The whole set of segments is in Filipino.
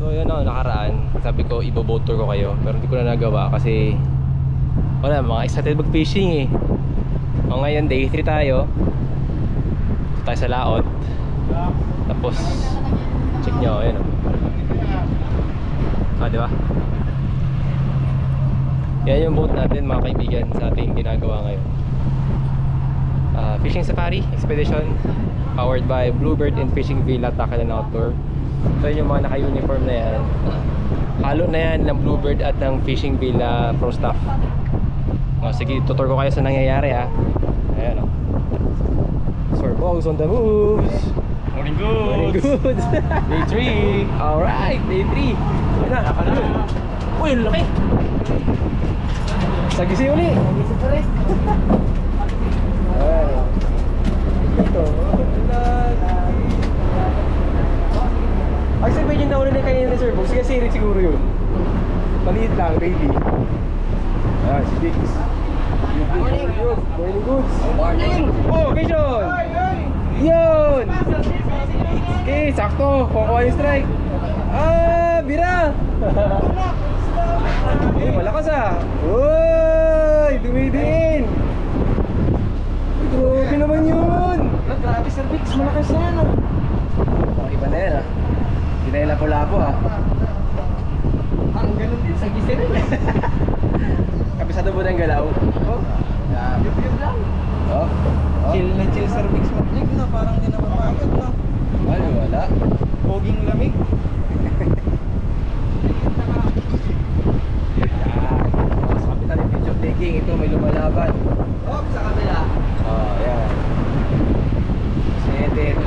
So yun o, nakaraan sabi ko ibo-boat tour ko kayo, pero hindi ko na nagawa kasi wala, mga excited mag-fishing eh. O ngayon day 3 tayo. Ito tayo sa laot. Tapos check nyo, ayun o. Diba? Yan yung boat natin mga kaibigan sa ating ginagawa ngayon. Fishing Safari Expedition powered by Bluebird and Fishing Villa Tackle and Outdoor. So yun yung mga naka-uniform na yan. Halo na yan ng Bluebird at ng Fishing Villa Pro Staff. Sige, tutur ko kayo sa nangyayari ha. Ayan o. Sir Bogs on the moves. Morning goods! Morning goods! Day 3! Alright, day 3. Uy, ang laki! Sagisi uli! Sagisi uli! Ayan. Ito. Ay, sabihin yung nauna na kayo ni Sir Bogs. Sige, sirit siguro yun. Maliit lang, baby. Ayan, si Dix. Morning goods! Morning goods! Morning! Oh, vision! Yun! Okay, sakto. Kukuha yung strike. Bira! Uy, malakas ah. Uy, dumidin. Uy, grabe naman yun. Grabe Sir Bix, malakas na yan. Iba na yan ah. Hindi na yung lapo-lapo ah. Ang ganun din sa gisir rin. Kapisado mo na yung galaw. Oh, yub-yub lang. Oh. Chill na chill Sir Bix mag-lig na, parang di na mapagod na. Ay, wala. Poging lamig. Sa kapitan yung picture taking, ito may lumalaban. Oh, sa kabila. Oh, yan. Sedet.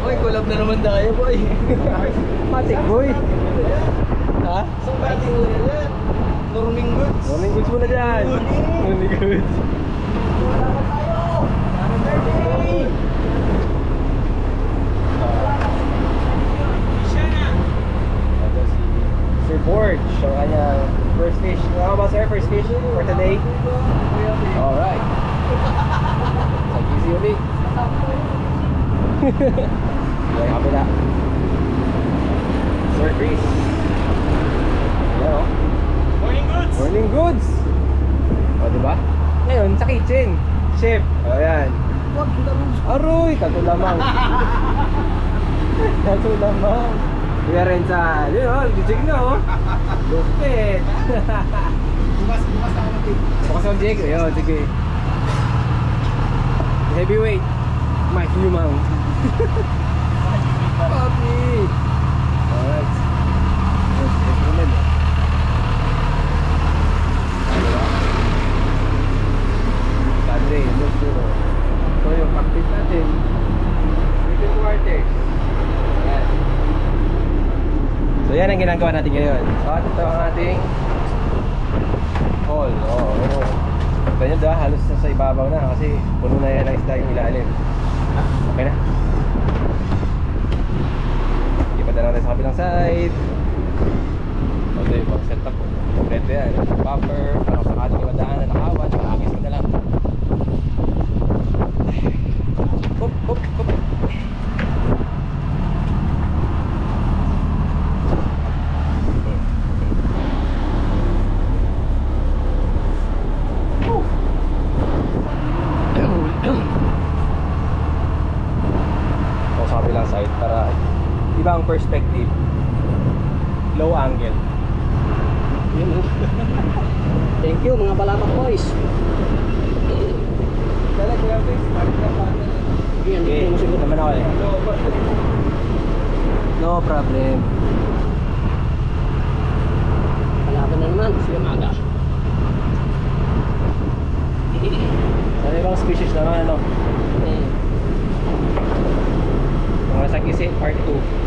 Uy, collab na naman tayo boy. Matik boy. Ha? So, pati mo na yan. Morning goods. Morning goods muna dyan. Morning goods. Wala pa tayo. Happy birthday. Sir Borge, so kanyang first fish. Ano ba sir, first fish for today? Alright. Thank you, Uli. Yung kapila. Sir Chris. Hello. Morning goods. Morning goods. O, diba? Ngayon, sa kitchen. Chef. O, yan. Aroy, kato lamang. Kato lamang. Kuya Renza, yun o, jig na o. Lupit. Bukas ako mag-take. Bukas ang jig, yun, sige. Heavyweight. Mike Newman. Papi. Alright. Padre, look to. So yung practice natin. Little quarters. Ayan. So yan ang ginagawa natin ngayon. So ito ang ating hall. Ito nyo daw, halos sa ibabaw na kasi puno na yan ang isda yung ilalim. Okay na. Ipada na tayo sa kabilang side. Okay, mag-set up po. Kompleto yan. Buffer, parang sakaling imadaan na nakawan, nakakis mo na lang. Hop, hop, hop. Sa kabilang side para ibang perspective, low angle. Thank you mga Balapak boys. Okay, musigot naman ako eh. No problem. Palaban na naman, siya maga. Ano ibang species naman ano? Mga sagisi part 2.